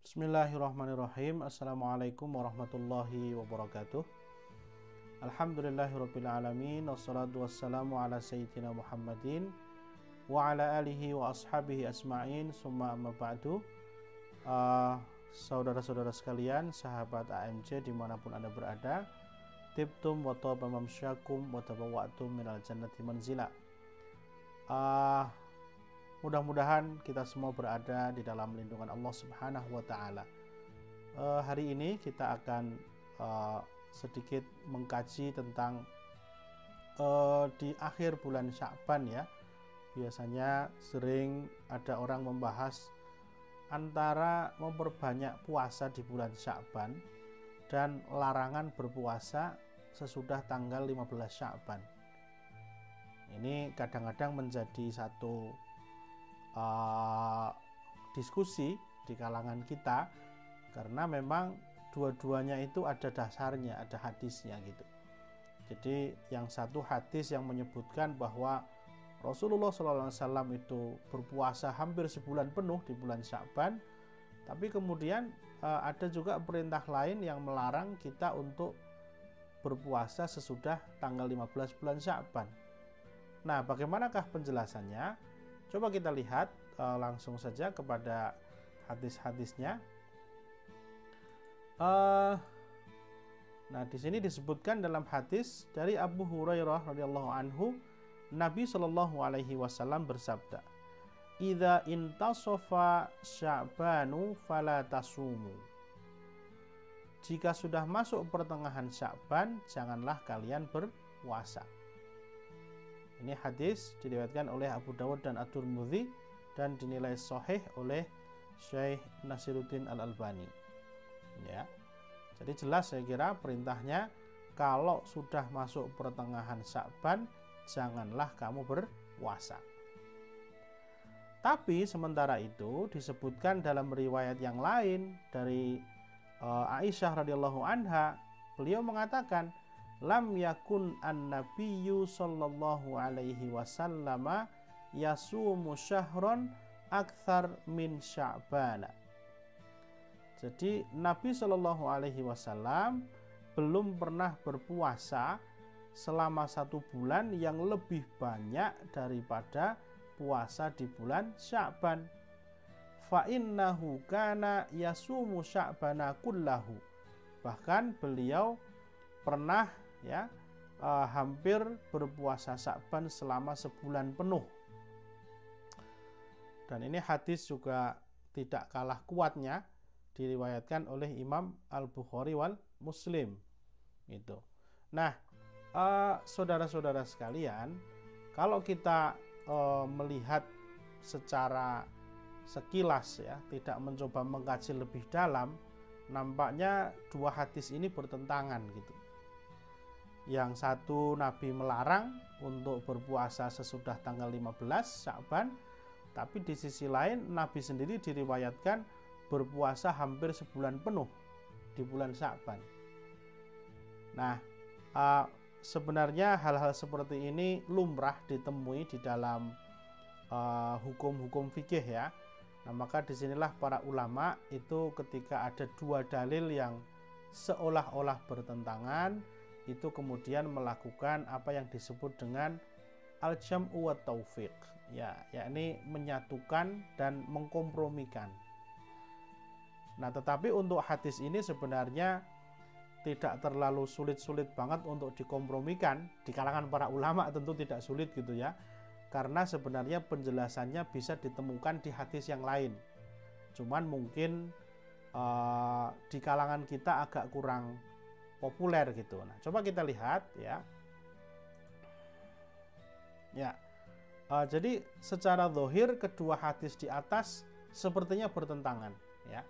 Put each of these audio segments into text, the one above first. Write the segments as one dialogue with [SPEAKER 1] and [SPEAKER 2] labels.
[SPEAKER 1] Bismillahirrahmanirrahim. Assalamualaikum warahmatullahi wabarakatuh. Alhamdulillahirrabbilalamin. Wassalatu wassalamu ala sayyidina Muhammadin wa ala alihi wa ashabihi asma'in. Summa amma ba'du. Saudara-saudara sekalian, sahabat AMC dimanapun Anda berada, tibtum wa taba mamsyakum wa tabawwa'tum minal jannati manzila. Mudah-mudahan kita semua berada di dalam lindungan Allah Subhanahu wa Ta'ala. Hari ini kita akan sedikit mengkaji tentang di akhir bulan Sya'ban ya. Biasanya sering ada orang membahas antara memperbanyak puasa di bulan Sya'ban dan larangan berpuasa sesudah tanggal 15 Sya'ban. Ini kadang-kadang menjadi satu diskusi di kalangan kita, karena memang dua-duanya itu ada dasarnya, ada hadisnya gitu. Jadi yang satu hadis yang menyebutkan bahwa Rasulullah SAW itu berpuasa hampir sebulan penuh di bulan Sya'ban, tapi kemudian ada juga perintah lain yang melarang kita untuk berpuasa sesudah tanggal 15 bulan Sya'ban. Nah, bagaimanakah penjelasannya? Coba kita lihat langsung saja kepada hadis-hadisnya. Nah, di sini disebutkan dalam hadis dari Abu Hurairah radhiyallahu anhu, Nabi Shallallahu alaihi wasallam bersabda, "Idza intasafa Sya'banu fala tasumu." Jika sudah masuk pertengahan Sya'ban, janganlah kalian berpuasa. Ini hadis diriwayatkan oleh Abu Dawud dan At-Tirmidzi dan dinilai sahih oleh Syekh Nasiruddin Al-Albani. Ya. Jadi jelas saya kira perintahnya, kalau sudah masuk pertengahan Sya'ban janganlah kamu berpuasa. Tapi sementara itu disebutkan dalam riwayat yang lain dari Aisyah radhiyallahu anha, beliau mengatakan, lam yakun an-nabiyyu sallallahu alaihi wasallam yasumu syahron akthar min Sya'bana. Jadi Nabi sallallahu alaihi wasallam belum pernah berpuasa selama 1 bulan yang lebih banyak daripada puasa di bulan Sya'ban. Fa innahu kana yasumu Sya'bana kullahu. Bahkan beliau pernah hampir berpuasa Sya'ban selama sebulan penuh. Dan ini hadis juga tidak kalah kuatnya diriwayatkan oleh Imam Al-Bukhari wal Muslim gitu. Nah, saudara-saudara sekalian, kalau kita melihat secara sekilas ya, tidak mencoba mengkaji lebih dalam, nampaknya dua hadis ini bertentangan gitu. Yang satu Nabi melarang untuk berpuasa sesudah tanggal 15 Sya'ban, tapi di sisi lain Nabi sendiri diriwayatkan berpuasa hampir sebulan penuh di bulan Sya'ban. Nah, sebenarnya hal-hal seperti ini lumrah ditemui di dalam hukum-hukum fikih ya. Nah, maka disinilah para ulama itu ketika ada dua dalil yang seolah-olah bertentangan, itu kemudian melakukan apa yang disebut dengan al-jam'u wa taufiq, ya, yakni menyatukan dan mengkompromikan. Nah, tetapi untuk hadis ini sebenarnya tidak terlalu sulit-sulit banget untuk dikompromikan. Di kalangan para ulama tentu tidak sulit gitu ya, karena sebenarnya penjelasannya bisa ditemukan di hadis yang lain. Cuman mungkin di kalangan kita agak kurang populer gitu. Nah, coba kita lihat ya. Jadi secara zahir kedua hadis di atas sepertinya bertentangan ya.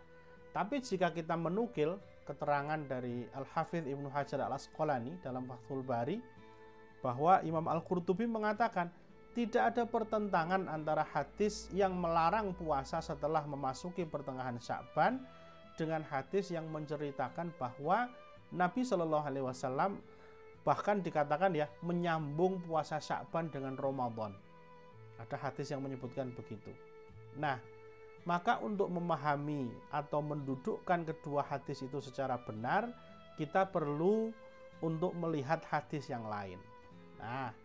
[SPEAKER 1] Tapi jika kita menukil keterangan dari Al-Hafidz Ibnu Hajar Al-Asqalani dalam Fathul Bari, bahwa Imam Al-Qurtubi mengatakan tidak ada pertentangan antara hadis yang melarang puasa setelah memasuki pertengahan Sya'ban dengan hadis yang menceritakan bahwa Nabi Shallallahu alaihi wasallam bahkan dikatakan ya menyambung puasa Sya'ban dengan Ramadan. Ada hadis yang menyebutkan begitu. Nah, Maka untuk memahami atau mendudukkan kedua hadis itu secara benar, kita perlu untuk melihat hadis yang lain. Nah,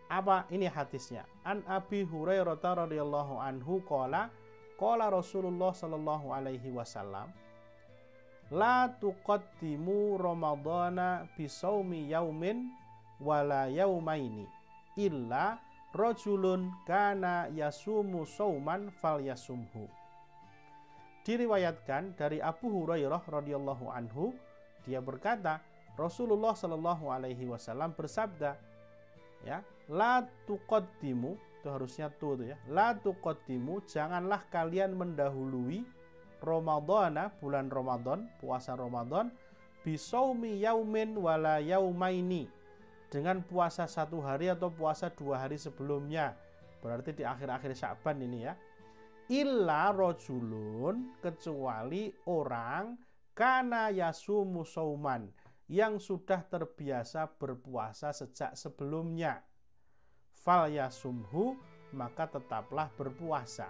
[SPEAKER 1] apa ini hadisnya? An Abi Hurairah radhiyallahu anhu qala Rasulullah sallallahu alaihi wasallam, la tuqaddimu ramadhana bisaumi yaumin wala yaumaini illa rajulun kana yasumu sauman falyasumhu. Diriwayatkan dari Abu Hurairah radhiyallahu anhu, dia berkata, Rasulullah sallallahu alaihi wasallam bersabda, ya, la tuqaddimu, itu harusnya tu itu ya. La tuqaddimu, janganlah kalian mendahului Ramadhana, bulan Ramadan, puasa Ramadan, bisaumi yaumin wala yaumaini, dengan puasa 1 hari atau puasa 2 hari sebelumnya. Berarti di akhir-akhir Sya'ban ini ya. Illa rajulun, kecuali orang kana yasumu sauman, yang sudah terbiasa berpuasa sejak sebelumnya. Fal yasumhu, maka tetaplah berpuasa.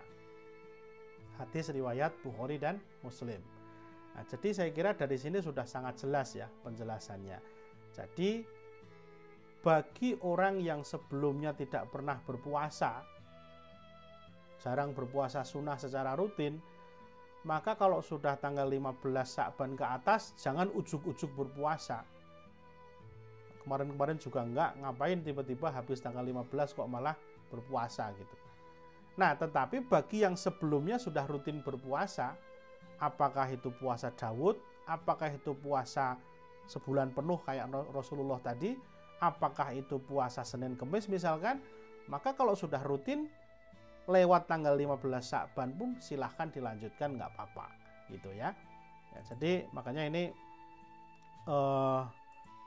[SPEAKER 1] Hadis riwayat Bukhari dan Muslim. Nah, jadi saya kira dari sini sudah sangat jelas ya penjelasannya. Jadi bagi orang yang sebelumnya tidak pernah berpuasa, jarang berpuasa sunnah secara rutin, maka kalau sudah tanggal 15 Sya'ban ke atas, jangan ujuk-ujuk berpuasa. Kemarin-kemarin juga enggak, ngapain tiba-tiba habis tanggal 15 kok malah berpuasa gitu. Nah, tetapi bagi yang sebelumnya sudah rutin berpuasa, apakah itu puasa Daud, apakah itu puasa sebulan penuh kayak Rasulullah tadi, apakah itu puasa Senin Kemis misalkan, maka kalau sudah rutin lewat tanggal 15 Sya'ban pun silahkan dilanjutkan, nggak apa-apa gitu ya. Jadi makanya ini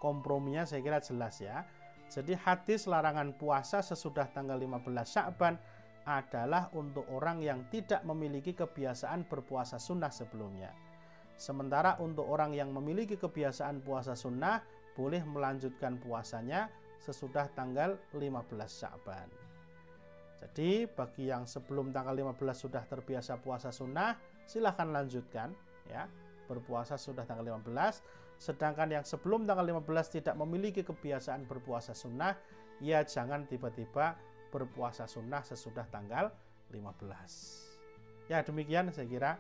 [SPEAKER 1] komprominya saya kira jelas ya. Jadi hadis larangan puasa sesudah tanggal 15 Sya'ban adalah untuk orang yang tidak memiliki kebiasaan berpuasa sunnah sebelumnya. Sementara untuk orang yang memiliki kebiasaan puasa sunnah, boleh melanjutkan puasanya sesudah tanggal 15 Sya'ban. Jadi bagi yang sebelum tanggal 15 sudah terbiasa puasa sunnah, silahkan lanjutkan ya, berpuasa sudah tanggal 15. Sedangkan yang sebelum tanggal 15 tidak memiliki kebiasaan berpuasa sunnah, ya jangan tiba-tiba berpuasa sunnah sesudah tanggal 15. Ya demikian saya kira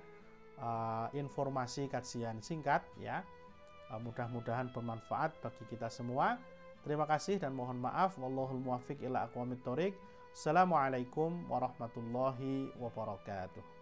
[SPEAKER 1] informasi kajian singkat ya. Mudah-mudahan bermanfaat bagi kita semua. Terima kasih dan mohon maaf. Wallahul muwaffiq ila aqwamit thoriq. Assalamualaikum warahmatullahi wabarakatuh.